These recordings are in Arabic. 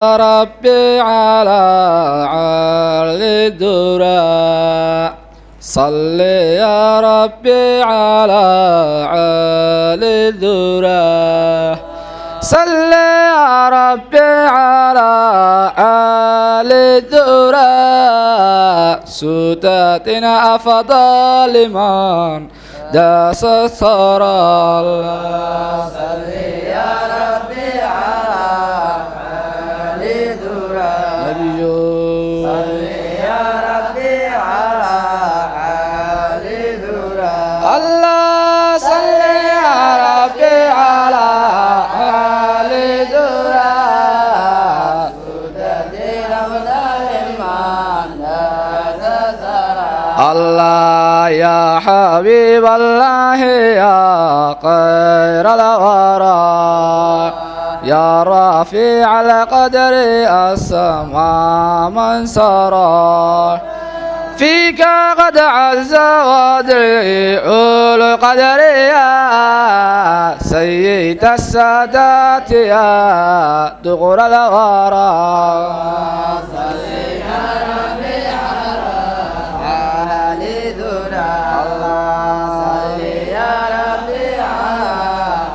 ربي على عالي الدرى صل يا ربي على عالي الدرى صل يا ربي على عالي الدرى سداتنا أفضل من داس الثرى الله صل يا ربي على عالي الدرى صل يا ربي على عالي الدرى الله صل يا ربي على عالي الدرى سداتنا أفضل من داس الثرى الله يا حبيب الله يا خير الورى يا رفيع القدر السماء من سرى فيك قد عز وضيع القدر يا سيد السادات يا دغر الورى صل يا ربي على عالي الدرى صل يا ربي على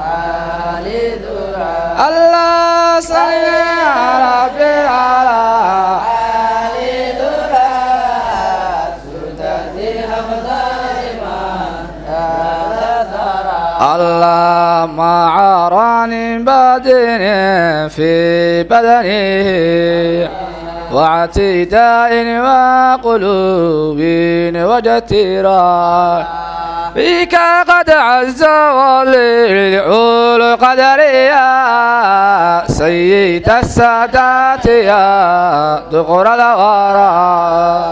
عالي الدرى الله صل يا ربي على عالي الدرى سداتنا أفضل من داس الثرى الله مع ران بدن في بدنه واعتداء وقلوب وجترا فيك قد عز وللعول قدر يا سيد السادات يا دغر الورى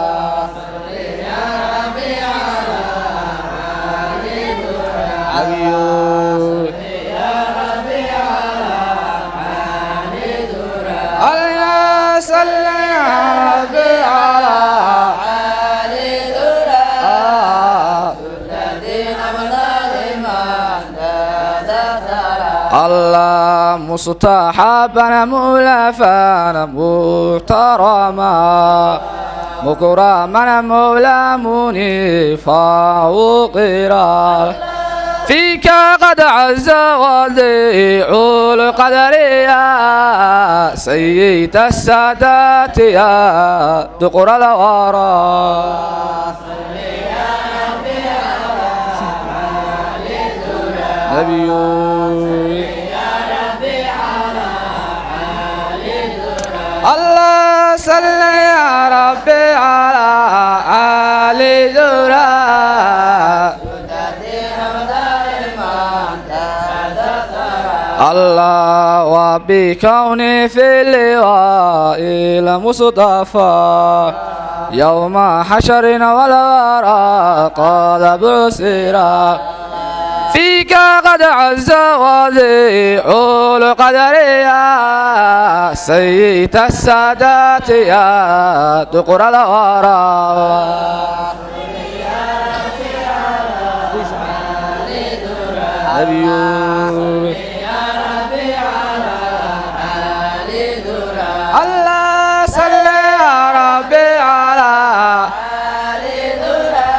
الله صل يا ربي على عالي الدرى سداتنا أفضل من داس الثرى الله مصطحبا مولفا محترما مكرما مولى منيفا وقرا فيك قد عز وضيع القدر يا سيد السادات يا دقر الورى نبي الله صل يا ربي على عالي الدرى سداتنا أفضل من داس الثرى الله وبكوني في اللواء المصطفى يوم حشرنا والورى قد بعسرا فيك قد عز وضيع القدر يا سيد السادات يا دقر الورى نبي الله صل يا ربي على عالي الدرى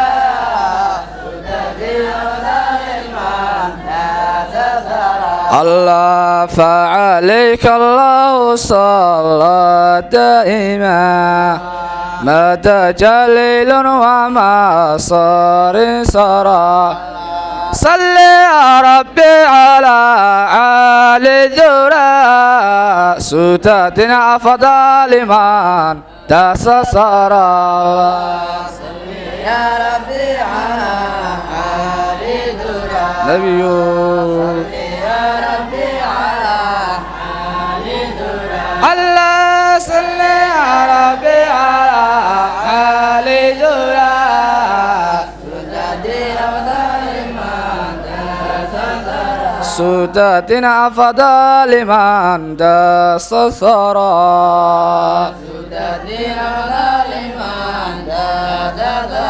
سداتنا أفضل من داس الثرى الله فعليك الله صلى دائما مدى جليل وما صار سرى صل يا ربي على عالي الدرى سداتنا أفضل من داس سرى يا ربي على عالي الدرى نبي يا ربي على عالي الدرى الله صل يا ربي على عالي الدرى سداتنا أفضل من داس الثرى سداتنا أفضل من داس الثرى سداتنا أفضل من داس الثرى